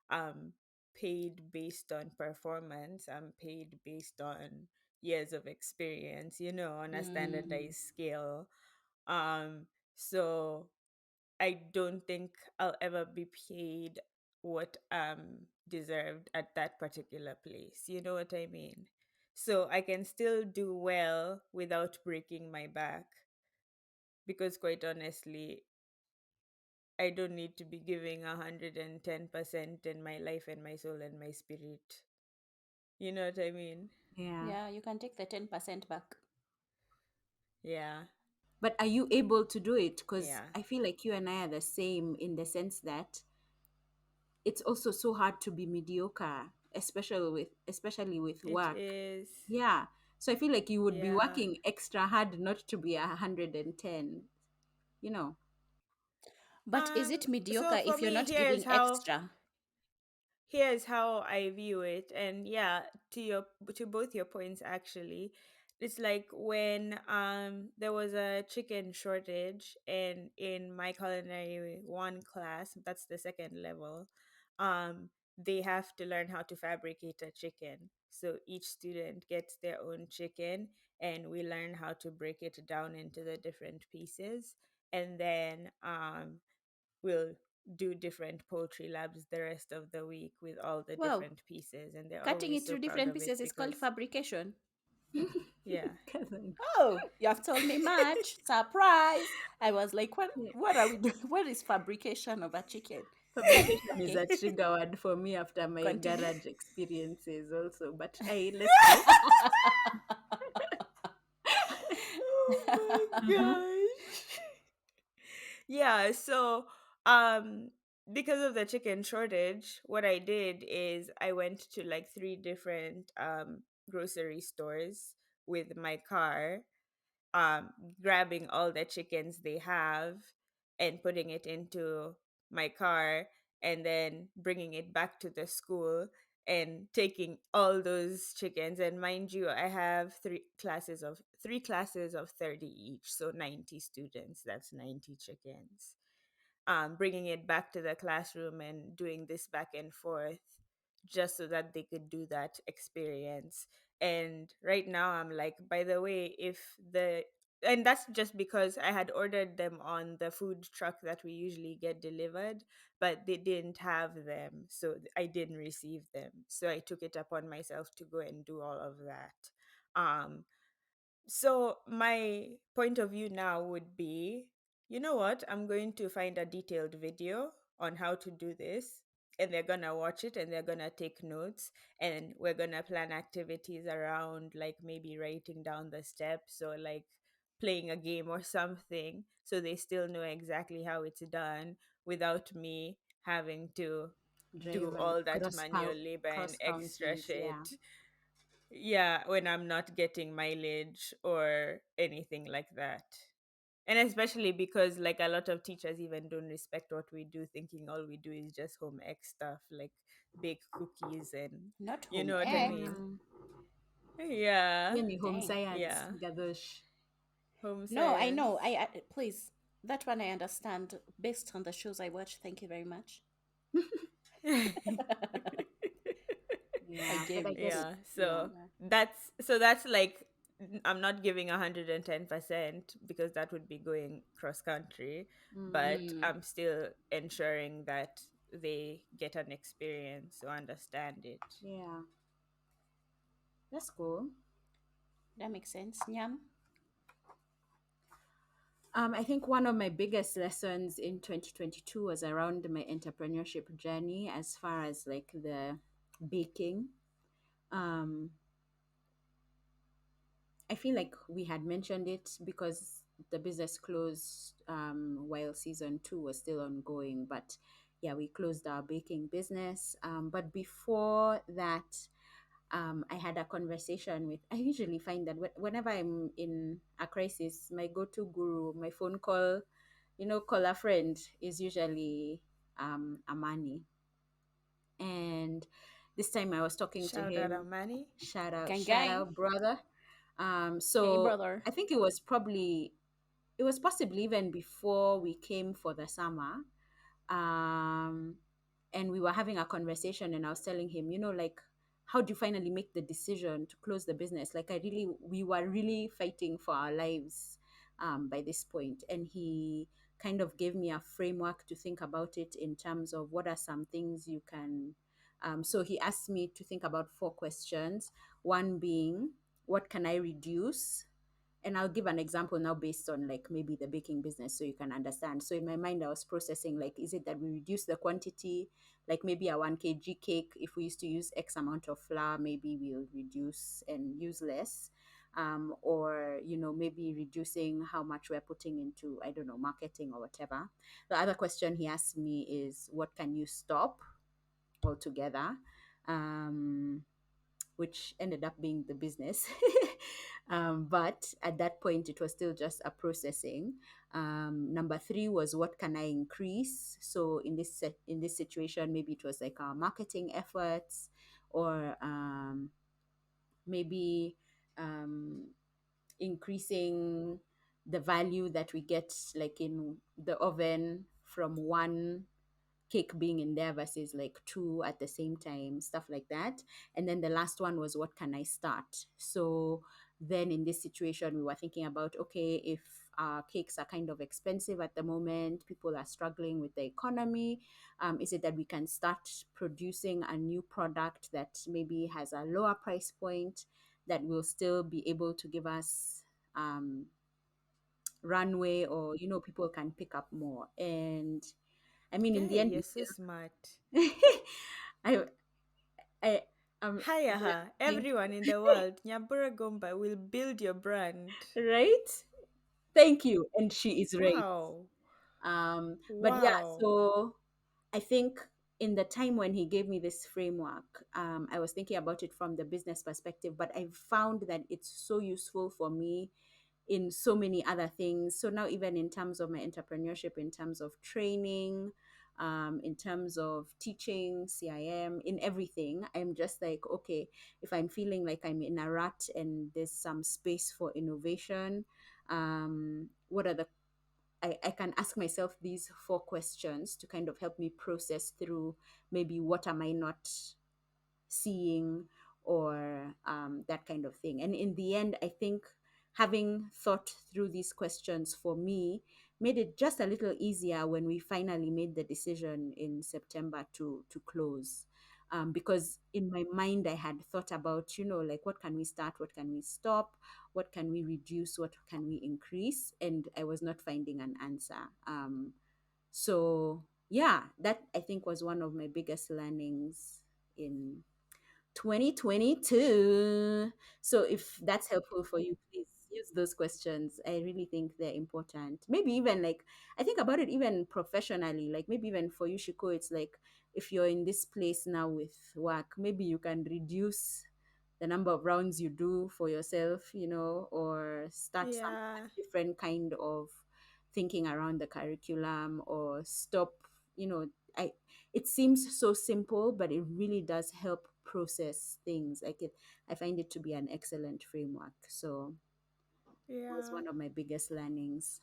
I'm paid based on performance, I'm paid based on years of experience, on a Mm. standardized scale. Um, so I don't think I'll ever be paid what deserved at that particular place. You know what I mean? So I can still do well without breaking my back because quite honestly, I don't need to be giving 110% in my life and my soul and my spirit. You know what I mean? Yeah. Yeah, you can take the 10% back. Yeah. But are you able to do it? Because Yeah. I feel like you and I are the same in the sense that it's also so hard to be mediocre, especially with It work. is. Yeah. So I feel like you would be Yeah. working extra hard not to be 110, you know. But is it So mediocre for if you're me, not giving extra? here's how I view it. And yeah, to both your points actually. It's like when there was a chicken shortage, and in my culinary one class, that's the second level, they have to learn how to fabricate a chicken. So each student gets their own chicken, and we learn how to break it down into the different pieces. And then we'll do different poultry labs the rest of the week with all the Wow, different pieces, and they're cutting always it so through proud different of it pieces is called because fabrication. yeah. Cousin. Oh, you have told me much. Surprise! I was like, what? Yeah. What are we doing? What is fabrication of a chicken? Fabrication is a Okay, trigger word for me after my continue. garage experiences also. But hey, let's go. Oh my gosh. Yeah, so um because of the chicken shortage, what I did is I went to like three different grocery stores with my car, um, grabbing all the chickens they have and putting it into my car, and then bringing it back to the school and taking all those chickens. And mind you, I have three classes of 30 each, so 90 students. That's 90 chickens, bringing it back to the classroom and doing this back and forth just so that they could do that experience. And right now, I'm like, by the way, and that's just because I had ordered them on the food truck that we usually get delivered, but they didn't have them. So I didn't receive them. So I took it upon myself to go and do all of that. So my point of view now would be, you know what? I'm going to find a detailed video on how to do this, and they're gonna watch it and they're gonna take notes, and we're gonna plan activities around, like maybe writing down the steps or like playing a game or something, so they still know exactly how it's done without me having to do Drive and all that manual labor and cross extra counties. Yeah. shit. Yeah, when I'm not getting mileage or anything like that. And especially because like a lot of teachers even don't respect what we do, thinking all we do is just home ec stuff like bake cookies and Not you home know what I ec. mean? Mm. Yeah. Hiyo ni home Dang. science, Yeah. Gadosh. Home No, I know. science. I please, that one I understand based on the shows I watch. Thank you very much. I Yeah, but gave I it. get it. Yeah, Yeah. so that's like I'm not giving 110% because that would be going cross country, Mm. but Mm, I'm still ensuring that they get an experience to understand it. Yeah. That's cool. that makes sense. Nyam. I think one of my biggest lessons in 2022 was around my entrepreneurship journey as far as like the baking. Um, I feel like we had mentioned it because the business closed while season two was still ongoing. But yeah, we closed our baking business. But before that, I had a conversation with. I usually find that whenever I'm in a crisis, my go to guru, my phone call, call a friend is usually. Amani. And this time I was talking to Shout out him. Amani. Gang Shout gang. out, brother. Hey So brother. I think it was possibly even before we came for the summer. Um, and we were having a conversation, and I was telling him, like, how do you finally make the decision to close the business? Like, we were really fighting for our lives by this point. And he kind of gave me a framework to think about it in terms of what are some things you can. So he asked me to think about 4 questions. One being, what can I reduce? And I'll give an example now based on like maybe the baking business so you can understand. So in my mind, I was processing like, is it that we reduce the quantity? Like maybe a 1 kg cake, if we used to use X amount of flour, maybe we'll reduce and use less. Or, maybe reducing how much we're putting into, I don't know, marketing or whatever. The other question he asked me is, what can you stop altogether? Um, which ended up being the business. But at that point, it was still just a processing. Number 3 was, what can I increase? So in this situation, maybe it was like our marketing efforts, or maybe um, increasing the value that we get, like in the oven, from one cake being in there versus like 2 at the same time, stuff like that. And then the last one was, what can I start? So then in this situation, we were thinking about, okay, if cakes are kind of expensive at the moment, people are struggling with the economy, is it that we can start producing a new product that maybe has a lower price point that will still be able to give us runway, or people can pick up more? And I mean, in the Hey, end, you're we so smart. I, I, we're Hiya, thinking, everyone in the world, Nyambura Gomba will build your brand. right? Thank you. And she is right. Wow. But yeah, Wow. so I think in the time when he gave me this framework, I was thinking about it from the business perspective, but I found that it's so useful for me in so many other things. So now, even in terms of my entrepreneurship, in terms of training, in terms of teaching, CIM, in everything, I'm just like, okay, if I'm feeling like I'm in a rut and there's some space for innovation, what are the I can ask myself these 4 questions to kind of help me process through maybe what am I not seeing, or that kind of thing. And in the end, I think having thought through these questions for me made it just a little easier when we finally made the decision in September to close. Because in my mind, I had thought about, like, what can we start, what can we stop, what can we reduce, what can we increase, and I was not finding an answer. So yeah, that I think was one of my biggest learnings in 2022. So if that's helpful for you, please use those questions. I really think they're important. Maybe even like, I think about it even professionally, like maybe even for you, Shiko, it's like, if you're in this place now with work, maybe you can reduce the number of rounds you do for yourself, or start some Yeah. different kind of thinking around the curriculum, or stop, you know, I it seems so simple, but it really does help process things. I find it to be an excellent framework. So it was Yeah. one of my biggest learnings.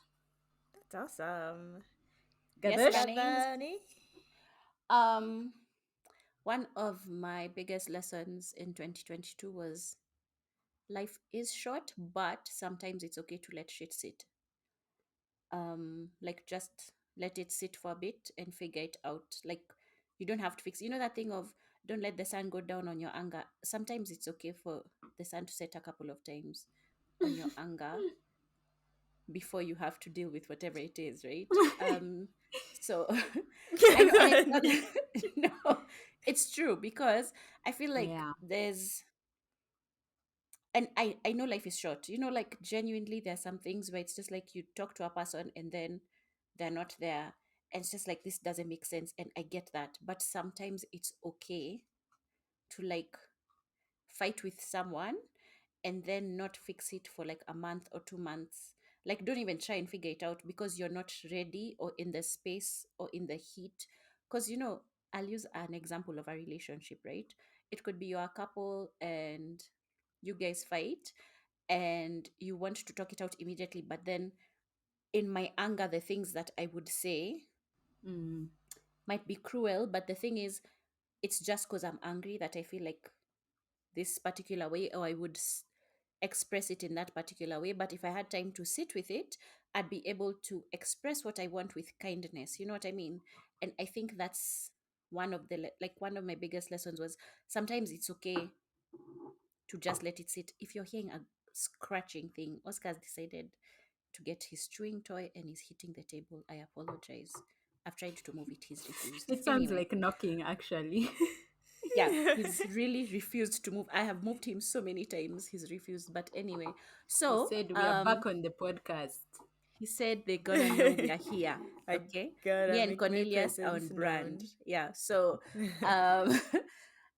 That's awesome. Yes, Gathesh? learnings. Gavani? Um, one of my biggest lessons in 2022 was life is short, but sometimes it's okay to let shit sit. Like just let it sit for a bit and figure it out. Like you don't have to fix, that thing of don't let the sun go down on your anger. Sometimes it's okay for the sun to set a couple of times on your anger before you have to deal with whatever it is, right? So I know, and it's not Gavani. no, it's true because I feel like Yeah. there's and I know life is short. Like genuinely there's some things where it's just like you talk to a person and then they're not there. And it's just like this doesn't make sense. And I get that. But sometimes it's okay to like fight with someone and then not fix it for like a month or 2 months. Like don't even try and figure it out because you're not ready or in the space or in the heat because I'll use an example of a relationship, right? It could be you're a couple and you guys fight and you want to talk it out immediately, but then in my anger, the things that I would say Mm. might be cruel. But the thing is, it's just because I'm angry that I feel like this particular way, or I would express it in that particular way. But if I had time to sit with it, I'd be able to express what I want with kindness. You know what I mean? And I think that's one of one of my biggest lessons was sometimes it's okay to just let it sit. If you're hearing a scratching thing, Oscar's decided to get his chewing toy and he's hitting the table. I apologize. I've tried to move it, he's refused. It sounds Anyway, like knocking, actually. yeah, he's really refused to move. I have moved him so many times, he's refused. But anyway, He so said we are back on the podcast. he said they're gonna know we are here. I Okay, gotta me and make my Cornelius are on presence brand. known. Yeah, so um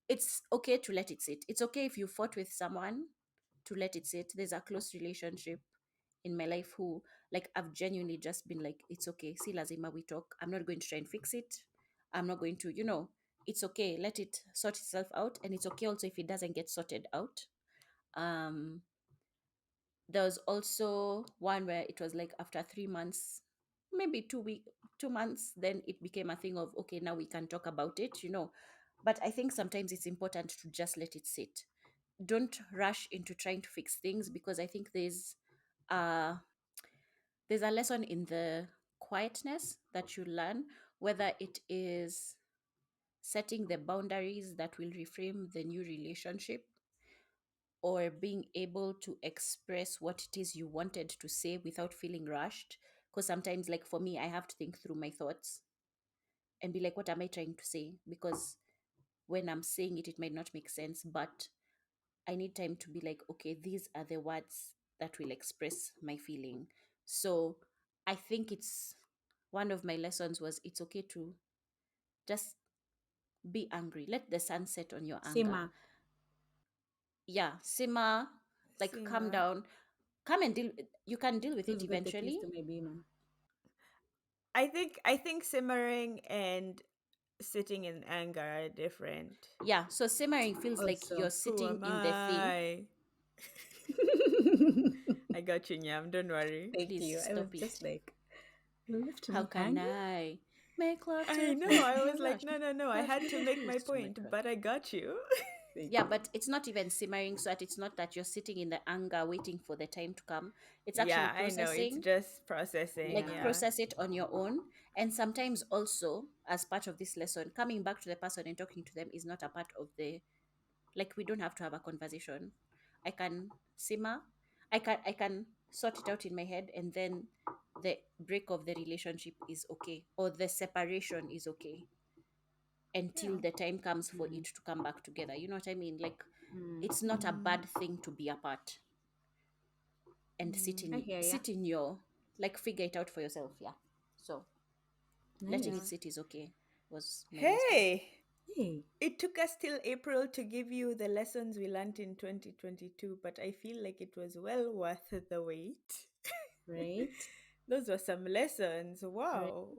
it's okay to let it sit. It's okay if you fought with someone to let it sit. There's a close relationship in my life who, like, I've genuinely just been like, it's okay, see lazima we talk. I'm not going to try and fix it. I'm not going to, it's okay, let it sort itself out. And it's okay also if it doesn't get sorted out. um there was also one where it was like after 3 months, maybe 2 months, then it became a thing of, okay, now we can talk about it. But I think sometimes it's important to just let it sit. Don't rush into trying to fix things, because I think uh there's a lesson in the quietness that you learn, whether it is setting the boundaries that will reframe the new relationship, or being able to express what it is you wanted to say without feeling rushed. Because sometimes, like for me, I have to think through my thoughts and be like, what am I trying to say? Because when I'm saying it, it might not make sense, but I need time to be like, okay, these are the words that will express my feeling. So I think it's one of my lessons was it's okay to just be angry. Let the sun set on your anger. Sima, Yeah, simmer, like calm Sima. down. Come and deal. You can deal with it who's got the keys eventually. to my beamer? I think simmering and sitting in anger are different. Yeah, so simmering feels like Also. you're Who sitting am in the thing. I? I got you, Nyam. Don't worry. Thank Please you. I was stop it. just like, you left How me can hanging? I make love I to know. you? I was No like, rush. no, no, no. I Rush had to make my refuse to make point, love. but I got you. Thank Yeah, you. but it's not even simmering, so that it's not that you're sitting in the anger waiting for the time to come. It's actually Yeah, I know. It's processing, just processing. like Yeah. Yeah. process it on your own. And sometimes also, as part of this lesson, coming back to the person and talking to them is not a part of the, like, we don't have to have a conversation. I can simmer, I can sort it out in my head, and then the break of the relationship is okay, or the separation is okay, until Yeah. the time comes for Mm. it to come back together. You know what I mean? Like, Mm. it's not a Mm, bad thing to be apart and sit I in hear ya. sit in your, like, figure it out for yourself. Yeah, so letting yeah. it Nice. sit is okay, was my lesson. Hey, Hey. it took us till April to give you the lessons we learned in 2022, but I feel like it was well worth the wait. Right? Those were some lessons. Right. Wow.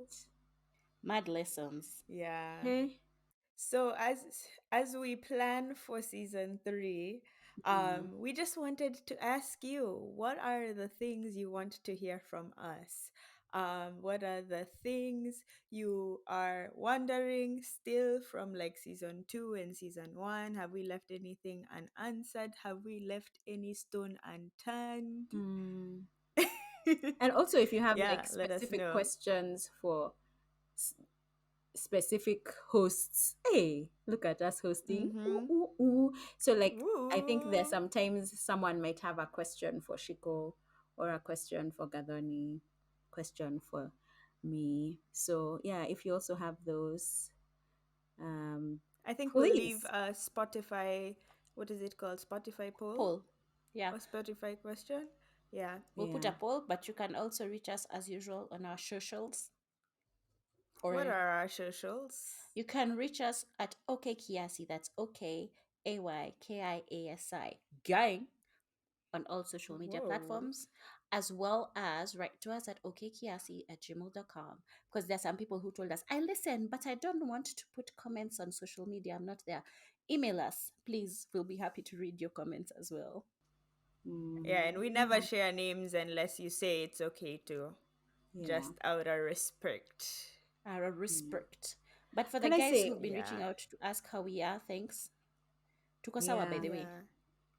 Mad lessons. Yeah. Hey. So as we plan for season 3, Mm. we just wanted to ask you, what are the things you want to hear from us? What are the things you are wondering still from like season 2 and season 1? Have we left anything unanswered? Have we left any stone unturned? Mm. And also, if you have Yeah, like let us specific know. questions for s- specific hosts, hey, look at us hosting. Ooh, Mm-hmm. ooh, ooh. So, like, I think there's Woo! sometimes someone might have a question for Shiko, or a question for Gadoni, question for me. So, yeah, if you also have those, um, I think we'll leave please. a Spotify, what is it called? Spotify poll Poll. Yeah, or Spotify question? Yeah. we'll put a Yeah. poll, but you can also reach us as usual on our socials, What or are our socials? you can reach us at OK Kiasi. That's OK AYKIASI gang on all social media Whoa. platforms. as well as write to us at okkiasi@gmail.com, because there are some people who told us, I listen, but I don't want to put comments on social media. I'm not there. Email us, please. We'll be happy to read your comments as well. Yeah, and we Yeah. never share names unless you say it's okay to, Yeah. just out of respect. Our respect. But for the Can I guys say, who've been reaching Yeah. out to ask how we are, thanks. Tuko sawa, by yeah, the way. Yeah.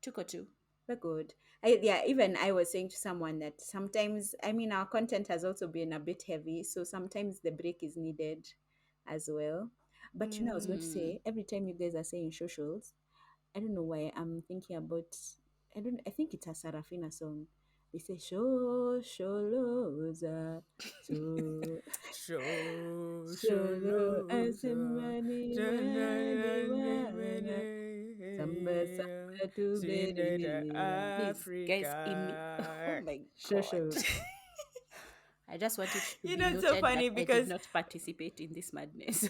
Tuko too. we're good. Even I was saying to someone that sometimes, I mean, our content has also been a bit heavy, so sometimes the break is needed as well. But I was going to Mm. say, every time you guys are saying socials, I don't know why I'm thinking about, I think it's a Sarafina song. They say, Sholoza, so, Sholo, asemani, mani, wana, samba, samba, Trinidad, tuberi. Please, guys, oh Africa. my God. Shosho. I just want it to You be know, it's so noted that funny I did because not participate in this madness.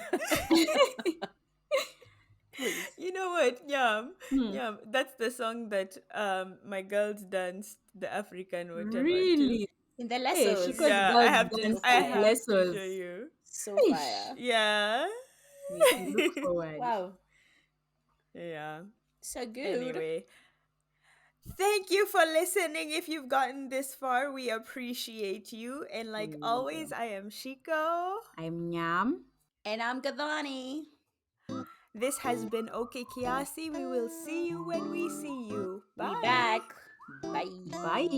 Please. you know what? Yum, Hmm. yum. That's the song that my girls danced the African whatever to. Really? In the Hey, lessons. Shiko's Yeah, girls So dance I with fire. have to show Lesos. you. So Ish. fire. Yeah. We look forward. Wow. Yeah. So good. Anyway, thank you for listening. If you've gotten this far, we appreciate you. And like We always, do. I am Shiko. I'm Nyam. And I'm Gadani. This has been OK Kiasi. We will see you when we see you. We Bye. back. Bye. Bye.